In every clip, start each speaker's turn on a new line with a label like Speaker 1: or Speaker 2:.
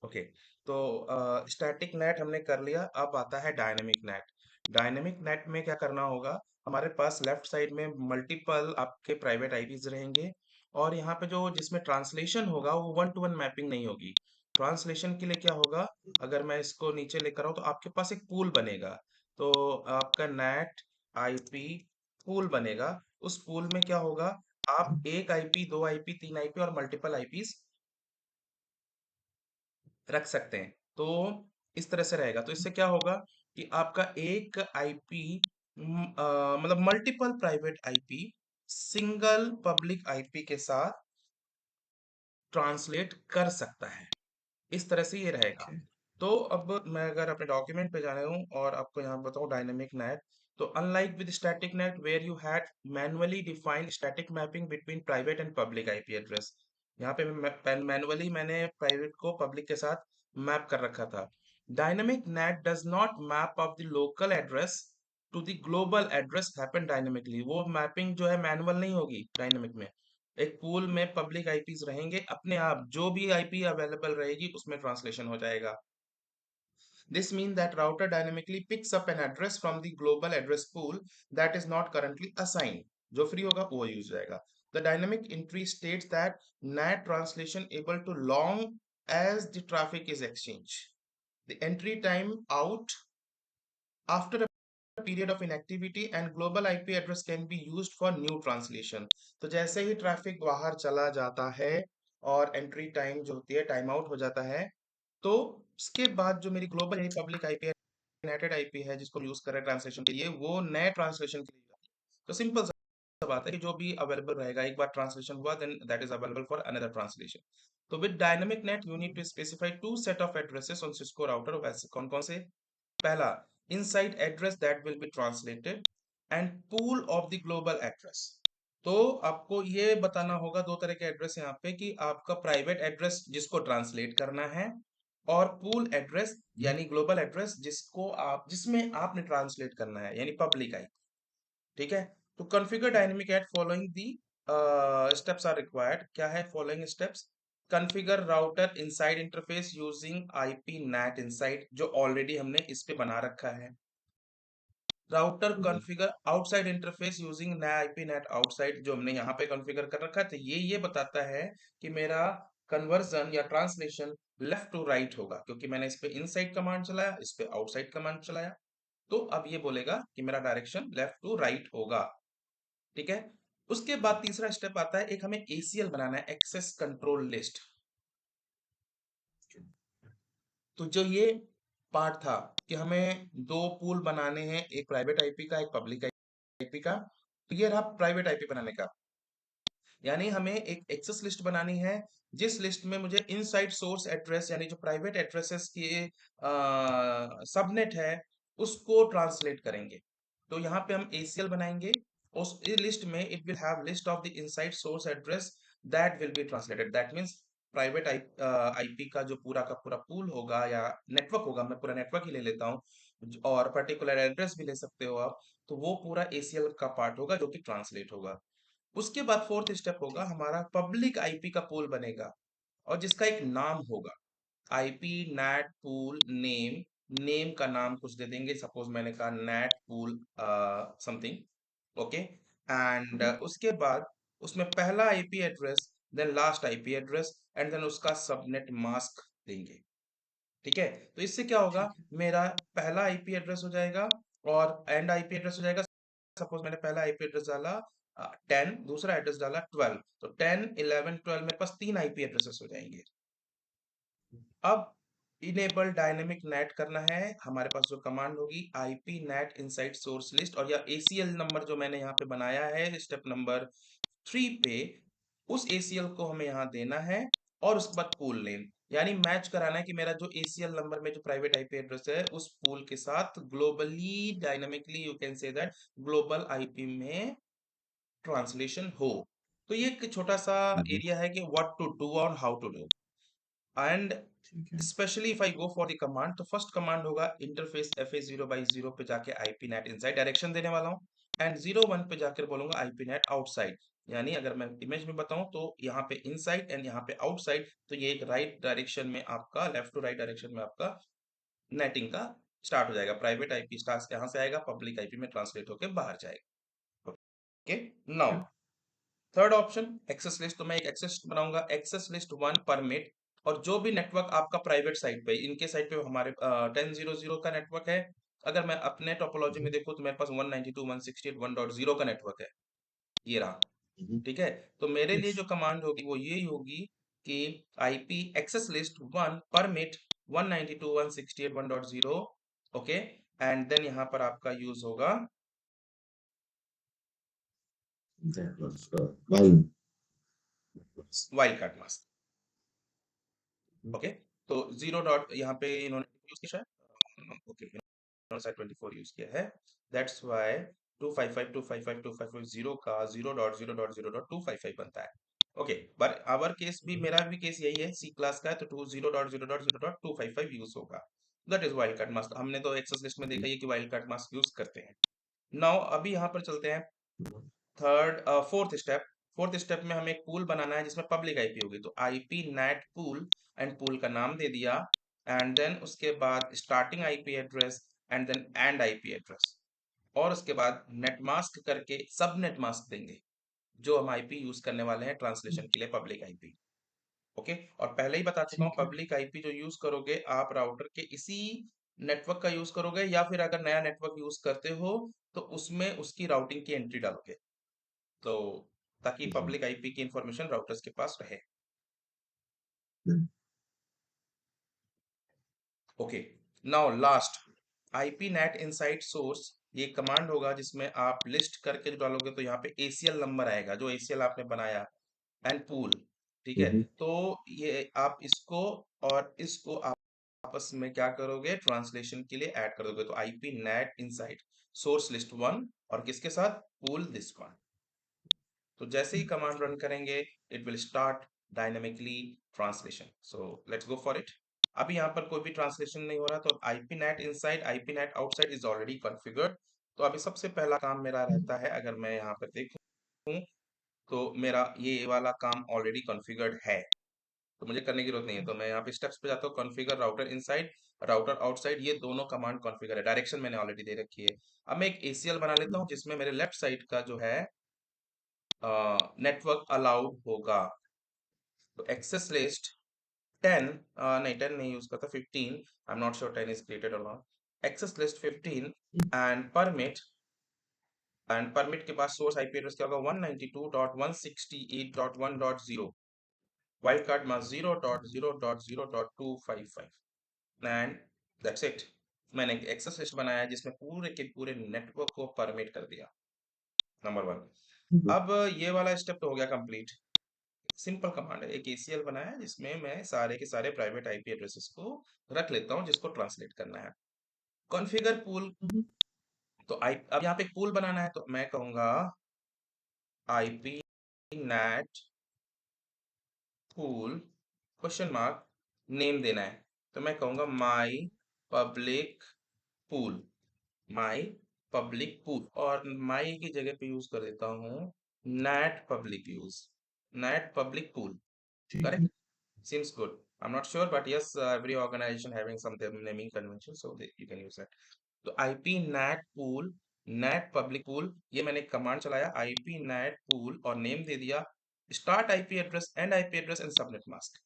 Speaker 1: Okay. तो static net हमने कर लिया, अब आता है डायनेमिक नेट। डायनेमिक नेट में क्या करना होगा, हमारे पास लेफ्ट साइड में मल्टीपल आपके प्राइवेट आईपीज रहेंगे, और यहाँ पे जो जिसमें ट्रांसलेशन होगा वो वन टू वन मैपिंग नहीं होगी। ट्रांसलेशन के लिए क्या होगा, अगर मैं इसको नीचे लेकर आऊँ तो आपके पास एक पूल बनेगा। तो आपका नेट आईपी पूल बनेगा। उस पूल में क्या होगा, आप एक आईपी, दो आईपी, तीन आईपी और मल्टीपल आईपीज रख सकते हैं। तो इस तरह से रहेगा, तो इससे क्या होगा कि आपका एक आईपी मतलब multiple private IP single public IP के साथ ट्रांसलेट कर सकता है। इस तरह से ये रहेगा।
Speaker 2: ठीक है।
Speaker 1: तो अब मैं अगर अपने डॉक्यूमेंट पे जा रहा हूँ और आपको यहाँ बताऊँ डायनेमिक नेट, तो unlike with static NAT where you had manually defined static mapping between private and public IP address, यहाँ पे मैनुअली मैंने प्राइवेट को पब्लिक के साथ मैप कर रखा था। Dynamic NAT does not map of the local address to the global address happen dynamically. वो मैपिंग जो है मैनुअल नहीं होगी डायनेमिक में। एक पूल में पब्लिक आईपीज रहेंगे, अपने आप जो भी आईपी अवेलेबल रहेगी उसमें ट्रांसलेशन हो जाएगा। This means that router dynamically picks up an address from the global address pool that is not currently assigned. जो फ्री होगा वो यूज जाएगा। The dynamic entry states that NAT translation able to long as the traffic is exchanged. The entry time out after a period of inactivity and global IP address can be used for new translation. तो जैसे ही traffic बाहर चला जाता है और entry time जो होती है टाइम आउट हो जाता है, तो उसके बाद जो मेरी ग्लोबल यानी पब्लिक आईपी है, यूनाइटेड आईपी है जिसको यूज कर रहे हैं ट्रांसलेशन के लिए, वो नए ट्रांसलेशन के लिए जाती है। तो सिंपल सा बात है कि जो भी अवेलेबल रहेगा, एक बार ट्रांसलेशन हुआ then that is available for another translation. तो with dynamic NAT you need to specify two set of addresses on Cisco router. वैसे कौन कौन से, पहला inside address that will be translated and pool of the global address. तो आपको ये बताना होगा दो तरह के एड्रेस यहाँ पे, कि आपका प्राइवेट एड्रेस जिसको ट्रांसलेट करना है, और पूल एड्रेस यानी ग्लोबल एड्रेस जिसको आप जिसमें आपने ट्रांसलेट करना है यानी पब्लिक आई। ठीक है। तो configure dynamic at following the steps are required. क्या है following steps, configure router inside interface using IP NAT inside जो ऑलरेडी हमने इस पे बना रखा है। Router configure outside interface using नया आईपी नेट आउटसाइड जो हमने यहाँ पे कॉन्फ़िगर कर रखा है। तो ये बताता है कि मेरा कन्वर्जन या ट्रांसलेशन लेफ्ट टू राइट होगा, क्योंकि मैंने इस पे इनसाइड कमांड चलाया, इस पे आउटसाइड कमांड चलाया। तो अब ये बोलेगा कि मेरा डायरेक्शन लेफ्ट टू राइट होगा। ठीक है। उसके बाद तीसरा स्टेप आता है, एक हमें एसीएल बनाना है, एक्सेस कंट्रोल लिस्ट। तो जो ये पार्ट था कि हमें दो पूल बनाने हैं, एक प्राइवेट आईपी का, एक पब्लिक आईपी का। तो ये रहा प्राइवेट आईपी बनाने का, यानी हमें एक एक्सेस लिस्ट बनानी है जिस लिस्ट में मुझे इनसाइड सोर्स एड्रेस यानी जो प्राइवेट एड्रेसेस की सबनेट है उसको ट्रांसलेट करेंगे। तो यहाँ पे हम एसीएल बनाएंगे। उस लिस्ट में it will have list of the inside source address that will be translated. That means private IP का जो पूरा का पूरा पूल होगा या नेटवर्क होगा, मैं पूरा नेटवर्क ही ले लेता हूँ, और पर्टिकुलर एड्रेस भी ले सकते हो आप, तो वो पूरा एसीएल का पार्ट होगा जो कि ट्रांसलेट होगा। उसके बाद फोर्थ स्टेप होगा,
Speaker 2: ठीक।
Speaker 1: हमारा पब्लिक आईपी का पूल बनेगा और जिसका एक नाम होगा, IP NAT pool name. Name का नाम कुछ दे देंगे, सपोज मैंने कहा NAT pool something. Okay. And उसके बाद उसमें पहला IP address, then last IP address, and then उसका सबनेट मास्क देंगे। ठीक है। तो इससे क्या होगा,
Speaker 2: ठीक है।
Speaker 1: मेरा पहला आईपी एड्रेस हो जाएगा और एंड आईपी एड्रेस हो जाएगा। सपोज मैंने पहला आईपी एड्रेस डाला 10, दूसरा एड्रेस डाला 12, तो 10 11 12 मेरे पास तीन आईपी एड्रेसेस हो जाएंगे। अब इनेबल डायनेमिक नेट करना है, हमारे पास जो कमांड होगी IP NAT inside source list, और या एसीएल नंबर जो मैंने यहाँ पे बनाया है स्टेप नंबर 3 पे, उस एसीएल को हमें यहाँ देना है। और उसके बाद पूल नेम, यानी मैच कराना है कि मेरा जो एसीएल नंबर में जो प्राइवेट आईपी एड्रेस है उस पूल के साथ globally dynamically you can say that global IP में ट्रांसलेशन हो। तो ये एक छोटा सा एरिया है कि व्हाट टू डू और हाउ टू डू। एंड
Speaker 2: ठीक है।
Speaker 1: Specially if I go for the command, तो फर्स्ट कमांड होगा इंटरफेस FA0/0 पे जाके आईपी नेट इनसाइड डायरेक्शन देने वाला हूँ, एंड 0 1 पे जाकर बोलूंगा आईपी नेट आउटसाइड। यानी अगर मैं इमेज में बताऊं तो यहाँ पे इनसाइड एंड यहाँ पे आउटसाइड, तो ये एक राइट डायरेक्शन में आपका, लेफ्ट टू राइट डायरेक्शन में आपका नेटिंग का स्टार्ट हो जाएगा। प्राइवेट आईपी स्टार्ट यहाँ से आएगा, पब्लिक आईपी में ट्रांसलेट होकर बाहर जाएगा। Okay, now third option access list. तो मैं एक एक्सेस बनाऊंगा, एक्सेस लिस्ट वन परमिट, और जो भी नेटवर्क आपका प्राइवेट साइट पे, इनके साइट पे हमारे 10.0.0 का नेटवर्क है। अगर मैं अपने टोपोलॉजी में देखूं तो मेरे पास 192.168.1.0 का नेटवर्क है, ये रहा। ठीक है, तो मेरे लिए जो कमांड होगी वो ये होगी कि IP access list one permit 192.168.1.0। Okay, and then यहाँ पर आपका यूज होगा
Speaker 2: That was one.
Speaker 1: Wild card mask. Okay, तो जीरो डॉट यहाँ पे इन्होंने यूज किया शायद, ओके इन्होंने शायद 24 यूज किया है, दैट्स व्हाई 255.255.255.0 का 0.0.0.255 बनता है। ओके, बट आवर केस भी, मेरा भी केस यही है, सी क्लास का है, तो 20.0.0.255 यूज होगा। That is wild card mask. हमने तो एक्सेस लिस्ट में देखा ही है कि वाइल्ड कार्ड मास्क यूज करते हैं। नाउ अभी यहाँ पर चलते हैं third fourth step. Fourth step में हमें एक पूल बनाना है जिसमें पब्लिक आईपी होगी, तो IP NAT pool, and pool का नाम दे दिया, एंड देन उसके बाद starting IP address, and then end IP address, और उसके बाद नेट मास्क करके सब नेट मास्क देंगे जो हम आईपी यूज करने वाले हैं ट्रांसलेशन के लिए, पब्लिक आईपी। ओके, और पहले ही बता चुका हूँ,
Speaker 2: ठीक है।
Speaker 1: पब्लिक आईपी जो यूज करोगे आप राउटर के इसी नेटवर्क का यूज करोगे, या फिर अगर नया नेटवर्क यूज करते हो तो उसमें उसकी राउटिंग की एंट्री डालोगे, तो ताकि पब्लिक आईपी की इंफॉर्मेशन राउटर्स के पास रहे। Okay, now last, IP NAT inside source. ये कमांड होगा जिसमें आप लिस्ट करके जो डालोगे तो यहाँ पे एसीएल नंबर आएगा जो एसीएल आपने बनाया, एंड पूल। ठीक है, तो ये आप इसको और इसको आप आपस में क्या करोगे, ट्रांसलेशन के लिए ऐड कर दोगे, तो IP NAT inside source list one, और किसके साथ, पूल दिस वन। तो जैसे ही कमांड रन करेंगे it will start dynamically translation. So let's go for it. अभी यहाँ पर कोई भी ट्रांसलेशन नहीं हो रहा, तो IP NAT inside IP NAT outside is already configured. तो अभी सबसे पहला काम मेरा रहता है, अगर मैं यहाँ पर देखूं तो मेरा ये वाला काम ऑलरेडी कॉन्फ़िगर्ड है, तो मुझे करने की जरूरत नहीं है। तो मैं यहाँ पे स्टेप्स पे जाता हूँ, configure router inside, router outside, ये दोनों कमांड कॉन्फ़िगर है, डायरेक्शन मैंने ऑलरेडी दे रखी है। अब मैं एक एसीएल बना लेता हूँ जिसमें मेरे लेफ्ट साइड का जो है नेटवर्क अलाउड होगा। तो एक्सेस लिस्ट 10, नहीं 10 नहीं यूज करता, 15, I am not sure 10 is created और not. Access list 15 and permit के बाद सोर्स आईपी एड्रेस क्या होगा, 192.168.1.0, wild card mask 0.0.0.255, and that's it. मैंने एक एक्सेस लिस्ट बनाया है जिसमें पूरे के पूरे नेटवर्क को परमिट कर दिया, नंबर वन। अब ये वाला स्टेप तो हो गया कंप्लीट। सिंपल कमांड है, एक एसीएल बनाया है जिसमें मैं सारे के सारे प्राइवेट आईपी एड्रेसेस को रख लेता हूँ जिसको ट्रांसलेट करना है। कॉन्फ़िगर पूल, तो आई अब यहाँ पे एक पूल बनाना है, तो मैं कहूंगा IP NAT pool question mark, name देना है, तो मैं कहूंगा माई पब्लिक पूल, माई पब्लिक पूल, और माई की जगह पे यूज कर देता हूँ net public use, net public pool. Correct, seems good. I'm not sure, but yes, every organization having some naming convention, so you can use that. तो IP NAT pool, NAT public pool, ये मैंने command चलाया IP NAT pool और name दे दिया start IP address, end IP address and subnet mask.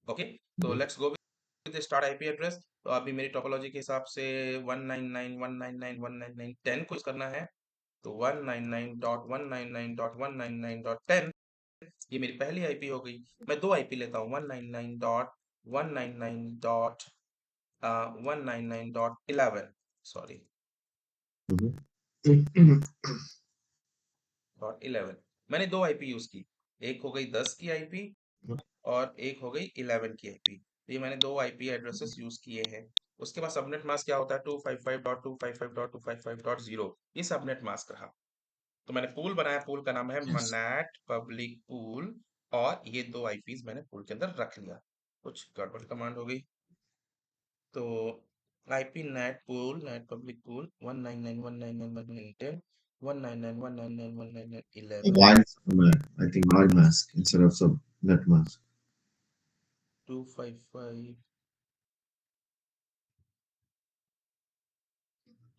Speaker 1: Okay, तो let's go with start IP address। तो अभी मेरी टोपोलॉजी के हिसाब से 199.199.199.10 को यूज करना है, तो 199.199.199.10 ये मेरी पहली आईपी हो गई। मैं दो आईपी लेता हूँ, 199.199.199.11, सॉरी डॉट 11। मैंने दो आईपी यूज की, एक हो गई 10 की आईपी और एक हो गई 11 की आईपी। ये मैंने दो आईपी एड्रेसेस यूज किए हैं। उसके बाद सबनेट मास्क क्या होता है, 255.255.255.0, ये सबनेट मास्क रहा। तो मैंने पूल बनाया, पूल का नाम है
Speaker 2: Yes.
Speaker 1: नेट पब्लिक पूल, और ये दो आईपीज मैंने पूल के अंदर रख लिया। कुछ गड़बड़ कमांड हो गई, तो IP NAT pool NAT public pool 199.199.110, 199.199.199.11
Speaker 2: Wild format. I think wild mask instead of subnet mask.
Speaker 1: 255.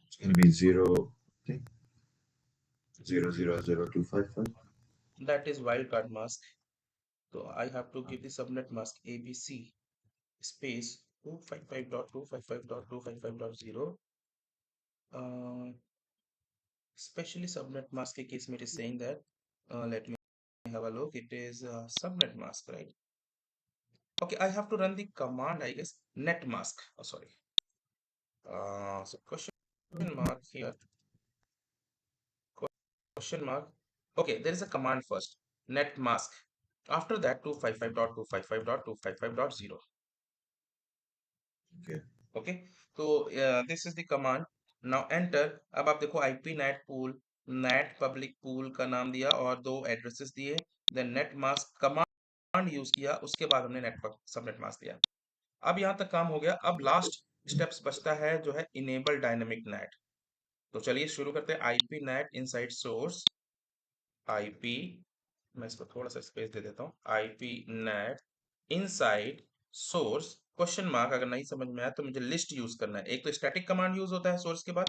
Speaker 2: It's gonna be zero. I think 0000255.
Speaker 1: That is wildcard mask. So I have to give the subnet mask ABC space 255.255.255.0. Especially subnet mask के case में it is saying that let me have a look. It is subnet mask, right? Okay, I have to run the command, I guess, net mask. Oh, sorry. So question mark here. Question mark. Okay, there is a command first. Net mask. After that, 255.255.255.0.
Speaker 2: Okay.
Speaker 1: Okay तो this is the command now enter अब आप देखो IP NAT pool NAT public pool का नाम दिया और दो addresses दिए then NAT mask command use किया उसके बाद हमने नेटवर्क सबनेट मास्क दिया अब यहाँ तक काम हो गया अब लास्ट स्टेप्स बचता है जो है इनेबल डायनेमिक नेट तो चलिए शुरू करते हैं IP NAT inside source IP मैं इसको थोड़ा सा स्पेस दे देता हूँ IP NAT inside source question mark अगर नहीं समझ में आया तो मुझे लिस्ट यूज करना है एक तो स्टैटिक कमांड यूज होता है सोर्स के बाद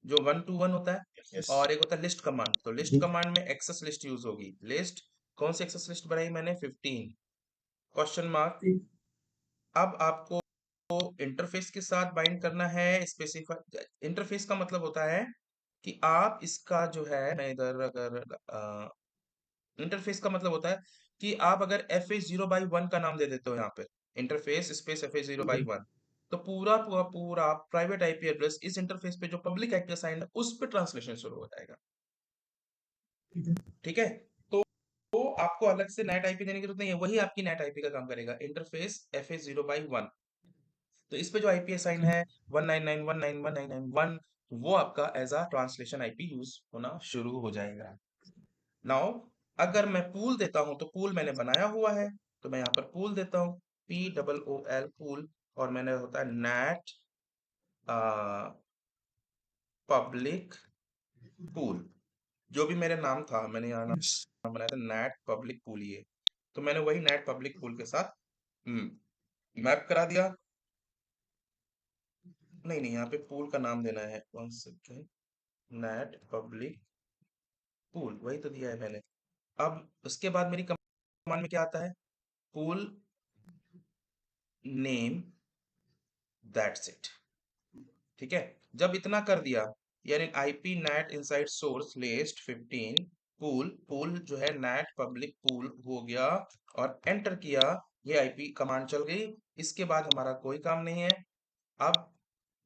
Speaker 1: जो 1 to 1 होता है
Speaker 2: Yes.
Speaker 1: और एक होता है लिस्ट कमांड तो लिस्ट
Speaker 2: Mhm.
Speaker 1: कमांड में एक्सेस लिस्ट यूज होगी लिस्ट कौन सी एक्सेस लिस्ट बनाई मैंने 15 क्वेश्चन मार्क अब आपको इंटरफेस के साथ बाइंड करना है स्पेसिफाई इंटरफेस का मतलब होता है कि आप इसका जो है मैं इधर अगर इंटरफेस का मतलब होता है कि आप अगर एफ ए 0/1 का नाम दे देते हो यहाँ पे इंटरफेस स्पेस एफ ए 0/1 तो पूरा पूरा पूरा प्राइवेट आईपी एड्रेस इस इंटरफेस पे जो पब्लिक आईपी असाइंड है उस पे ट्रांसलेशन शुरू हो जाएगा ठीक है तो आपको अलग से नेट आईपी देने की जरूरत नहीं है वही आपकी नेट आईपी का काम करेगा इंटरफेस एफ ए 0/1 तो इस पे जो आईपी असाइन है 199.199.199.1 वो आपका as a translation IP use होना शुरू हो जाएगा नाउ अगर मैं पूल देता हूं तो पूल मैंने बनाया हुआ है तो मैं यहाँ पर पूल देता हूँ POOL पूल और मैंने होता है नेट पब्लिक पूल जो भी मेरे नाम था मैंने यहाँ
Speaker 2: Yes.
Speaker 1: नाम बनाया था नेट पब्लिक पूल ये तो मैंने वही नेट पब्लिक पूल के साथ मैप करा दिया नहीं नहीं यहाँ पे पूल का नाम देना है one second net public pool वही तो दिया है मैंने अब उसके बाद मेरी कमांड में क्या आता है पूल नेम दैट्स इट ठीक है जब इतना कर दिया यानी IP NAT inside source list 15 pool pool जो है नेट पब्लिक पूल हो गया और एंटर किया ये आईपी कमांड चल गई इसके बाद हमारा कोई काम नहीं है अब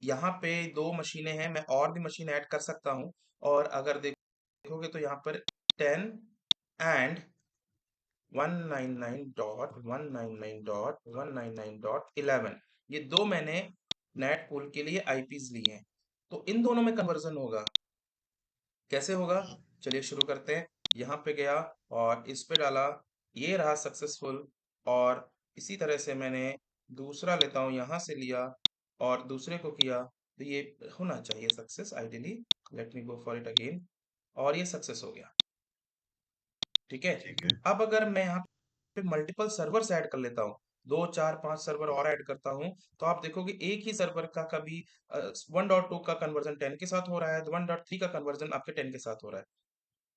Speaker 1: यहाँ पे दो मशीनें हैं मैं और भी मशीन ऐड कर सकता हूँ और अगर देखोगे तो यहाँ पर 10 एंड 199.199.199.11 ये दो मैंने नेट पूल के लिए आईपीज ली हैं तो इन दोनों में कन्वर्जन होगा कैसे होगा चलिए शुरू करते हैं यहाँ पे गया और इस पे डाला ये रहा सक्सेसफुल और इसी तरह से मैंने दूसरा लेता हूँ यहाँ से लिया और दूसरे को किया तो ये होना चाहिए success ideally let me go for it again और ये सक्सेस हो गया ठीक है
Speaker 2: ठीक है.
Speaker 1: अब अगर मैं यहाँ पे मल्टीपल सर्वर्स ऐड कर लेता हूँ 2 4 5 सर्वर और ऐड करता हूँ तो आप देखोगे एक ही सर्वर का कभी 1.2 का कन्वर्जन 10 के साथ हो रहा है 1.3 का कन्वर्जन आपके 10 के साथ हो रहा है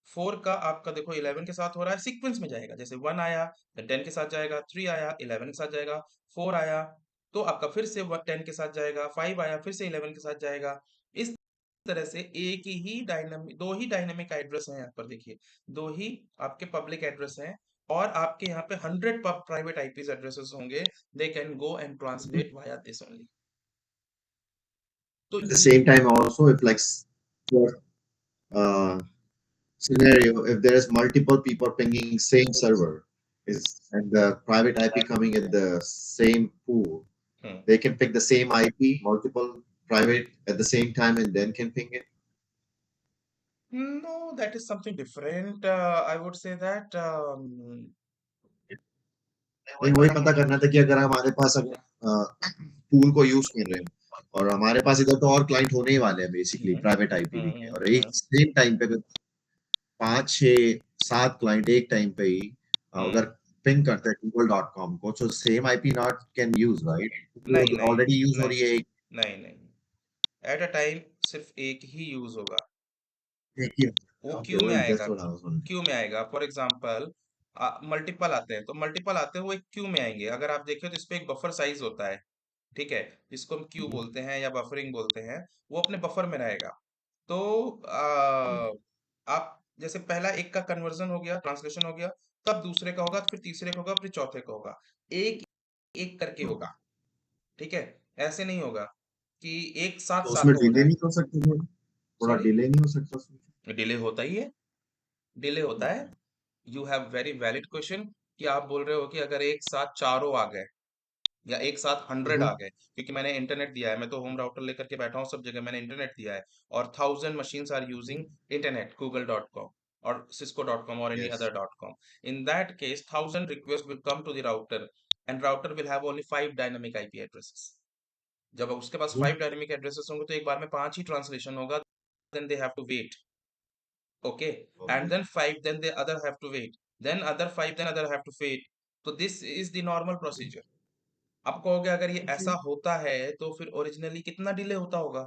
Speaker 1: 4 का आपका देखो 11 के साथ हो रहा है सीक्वेंस में जाएगा जैसे 1 आया 10 के साथ जाएगा 3 आया 11 के साथ जाएगा 4 आया तो आपका फिर से 10 के साथ जाएगा 5 आया फिर से 11 के साथ जाएगा इस तरह से एक ही डायनामिक दो ही डायनामिक एड्रेस हैं यहाँ पर देखिए दो ही आपके पब्लिक एड्रेस हैं और आपके यहाँ पे 100 प्राइवेट आईपी एड्रेसेस होंगे they can go and translate via this only तो
Speaker 2: At the same time, also, if like for uh, scenario, if there is multiple people pinging same server, is and the private IP coming at the same pool,
Speaker 1: hmm
Speaker 2: they can pick the same IP, multiple private at the same time, and then can ping it.
Speaker 1: no that is something different I would say that
Speaker 2: नहीं वही पता करना था कि अगर हमारे पास अगर pool को यूज कर रहे हैं और हमारे पास इधर तो और क्लाइंट होने ही वाले हैं बेसिकली
Speaker 1: हम्म
Speaker 2: प्राइवेट आईपीवी के, और
Speaker 1: हम्म
Speaker 2: एक सेम टाइम पे 5 6 7 क्लाइंट एक टाइम पे ही अगर
Speaker 1: हम्म
Speaker 2: पिंग करते हैं google.com को, तो same IP not can use right, वो
Speaker 1: नहीं नहीं
Speaker 2: ऑलरेडी यूज हो
Speaker 1: नहीं
Speaker 2: रही है
Speaker 1: नहीं नहीं, एट अ टाइम सिर्फ एक ही यूज होगा।
Speaker 2: एक ही।
Speaker 1: वो
Speaker 2: ओके,
Speaker 1: क्यू में
Speaker 2: वही
Speaker 1: आएगा,
Speaker 2: that's what I was wondering.
Speaker 1: Q में आएगा। फॉर एग्जांपल मल्टीपल आते हैं, तो मल्टीपल आते हैं वो एक क्यू में आएंगे। अगर आप देखें तो इस पे एक बफर साइज होता है, ठीक है, जिसको हम क्यू बोलते हैं या बफरिंग बोलते हैं। वो अपने बफर में रहेगा। तो आप जैसे पहला एक का कन्वर्जन हो गया, ट्रांसलेशन हो गया, तब दूसरे का होगा, फिर तीसरे का होगा, फिर चौथे का होगा। एक एक करके होगा, ठीक है। ऐसे नहीं होगा कि एक साथ
Speaker 2: तो उसमें
Speaker 1: सातों हो
Speaker 2: डिले
Speaker 1: जाए।
Speaker 2: नहीं हो सकता थोड़ा? थोड़ा
Speaker 1: सॉरी,
Speaker 2: डिले नहीं हो सकता उसमें?
Speaker 1: डिले होता ही है, डिले होता है।
Speaker 2: Okay.
Speaker 1: You have very valid question कि आप बोल रहे हो कि अगर एक साथ चारों आ गए या एक साथ 100 आ गए, क्योंकि मैंने इंटरनेट दिया है, मैं तो होम राउटर लेकर के बैठा हूँ, सब जगह मैंने इंटरनेट दिया है। और 1000 machines are using internet, google.com और cisco.com और any
Speaker 2: yes.
Speaker 1: Other dot com. In that case 1000 request will come to the router, and router will have only 5 dynamic IP addresses. जब उसके पास 5 डायनामिक एड्रेसेस होंगे तो एक बार में 5 ही ट्रांसलेशन होगा। Then they have to wait, okay, and
Speaker 2: okay.
Speaker 1: then 5, then the other have to wait, then other 5, then other have to wait. तो this is the normal procedure। आप कहोगे अगर ये
Speaker 2: ओके।
Speaker 1: ऐसा होता है तो फिर ओरिजिनली कितना डिले होता होगा,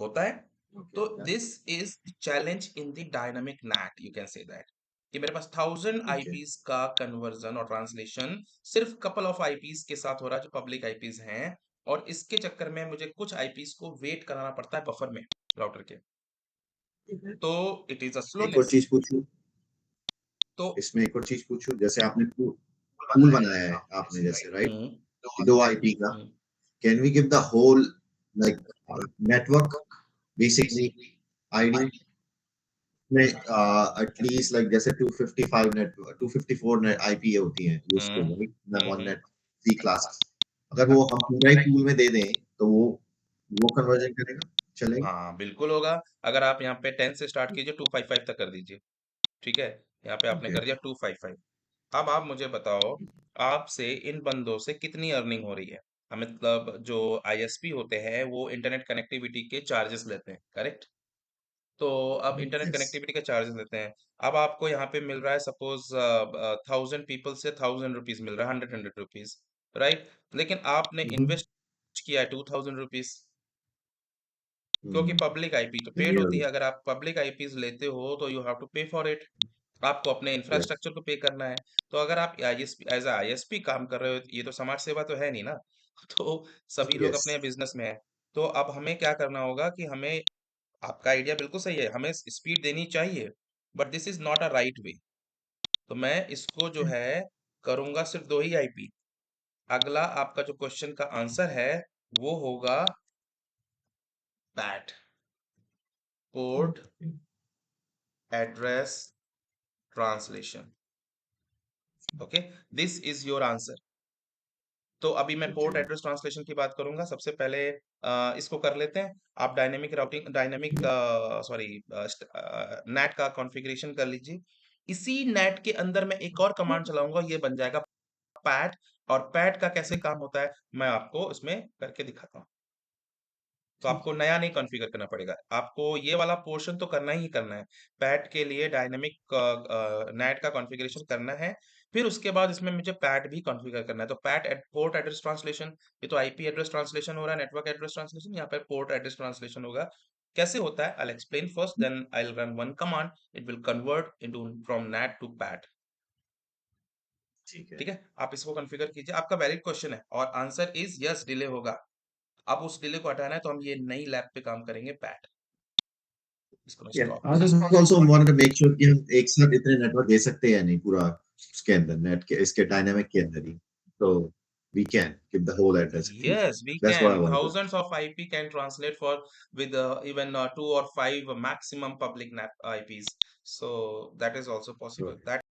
Speaker 1: होता है।
Speaker 2: ओके।
Speaker 1: तो this is challenge in the dynamic NAT, you can say that कि मेरे पास 1000 आईपीज का कन्वर्जन और ट्रांसलेशन सिर्फ कपल ऑफ आईपीज के साथ हो रहा है जो पब्लिक आईपीज हैं, और इसके चक्कर में मुझे कुछ आईपीज को वेट कराना पड़ता है बफर में, राउटर के। तो इट इज अ
Speaker 2: एक और
Speaker 1: स्लोनेस।
Speaker 2: चीज पूछूं,
Speaker 1: तो
Speaker 2: इसमें एक और चीज पूछूं, जैसे आपने पूल बनाया है आपने जैसे राइट,
Speaker 1: हम्म
Speaker 2: दो आईपी का,
Speaker 1: hmm
Speaker 2: can we give the whole like network basically ID में एटलीस्ट लाइक जैसे 255 नेटवर्क 254 नेट आईपी होती हैं useful
Speaker 1: hmm
Speaker 2: right, one
Speaker 1: hmm.
Speaker 2: Net C class, अगर वो हम पूरा ही पूल में दे दें तो वो कन्वर्जन करेगा, चलेगा?
Speaker 1: हाँ बिल्कुल होगा। अगर आप यहाँ पे 10 से स्टार्ट कीजिए, 255 तक कर दीजिए, ठीक है। यहाँ पे आपने
Speaker 2: ओके।
Speaker 1: कर दिया 255। अब आप मुझे बताओ, आपसे इन बंदों से कितनी अर्निंग हो रही है। हमें मतलब जो आईएसपी होते हैं वो इंटरनेट कनेक्टिविटी के चार्जेस लेते हैं, करेक्ट। तो अब इंटरनेट
Speaker 2: यस।
Speaker 1: कनेक्टिविटी के चार्जेस लेते हैं। अब आपको यहाँ पे मिल रहा है सपोज 1000 पीपल से 1000 रुपीज मिल रहा है, 100 100 रुपीज, राइट। लेकिन आपने इन्वेस्ट किया है 2000 रुपीज, क्योंकि पब्लिक आईपी तो पेड होती है। अगर आप पब्लिक आईपीज लेते हो तो यू हैव टू पे फॉर इट, आपको अपने
Speaker 2: यस।
Speaker 1: इंफ्रास्ट्रक्चर को पे करना है। तो अगर आप आईएसपी एज आईएसपी काम कर रहे हो, ये तो समाज सेवा तो है नहीं ना। तो सभी लोग
Speaker 2: यस।
Speaker 1: अपने बिजनेस में है। तो अब हमें क्या करना होगा कि हमें, आपका आइडिया बिल्कुल सही है, हमें स्पीड देनी चाहिए, but this is not a right way. तो मैं इसको जो है करूंगा सिर्फ 2 ही आईपी। अगला आपका जो क्वेश्चन का आंसर है वो होगा PAT, port address translation. Okay, this is your answer. तो अभी मैं
Speaker 2: ओके।
Speaker 1: पोर्ट एड्रेस ट्रांसलेशन की बात करूंगा। सबसे पहले इसको कर लेते हैं। आप dynamic routing, dynamic sorry net का कॉन्फ़िगरेशन कर लीजिए। इसी नेट के अंदर मैं एक और कमांड चलाऊंगा, ये बन जाएगा पैट। और पैट का कैसे काम होता है मैं आपको इसमें करके दिखाता हूँ। तो आपको नया नहीं कॉन्फ़िगर करना पड़ेगा, आपको ये वाला पोर्शन तो करना ही करना है। पैट के लिए डायनेमिक नेट का कॉन्फ़िगरेशन करना है। फिर उसके बाद इसमें मुझे पैट भी कॉन्फ़िगर करना है। तो PAT at port address translation, ये तो आईपी एड्रेस ट्रांसलेशन हो रहा है, नेटवर्क एड्रेस ट्रांसलेशन, यहाँ पे पोर्ट एड्रेस ट्रांसलेशन होगा। कैसे होता है I will explain first, then I will run one command, it will convert into from NAT to PAT.
Speaker 2: ठीक है।
Speaker 1: ठीक है, आप इसको कॉन्फ़िगर कीजिए। आपका वैलिड क्वेश्चन है और आंसर इज यस, डिले होगा। अब उस डिले को हटाना है तो हम ये नई लैब पे काम करेंगे, पैट। इसको मैं
Speaker 2: या
Speaker 1: स्टॉप
Speaker 2: आई
Speaker 1: कर
Speaker 2: जस्ट
Speaker 1: देता हूँ।
Speaker 2: Also wanted to make sure कि हम एक साथ इतने नेटवर्क दे सकते हैं या नहीं पूरा उसके अंदर नेट के इसके डायनामिक के अंदर ही, तो we can give the whole address actually,
Speaker 1: Yes, we
Speaker 2: that's what
Speaker 1: can.
Speaker 2: I wanted.
Speaker 1: Thousands of IP can translate for with even 2 or 5 maximum public NAP IPs. So that is also possible. That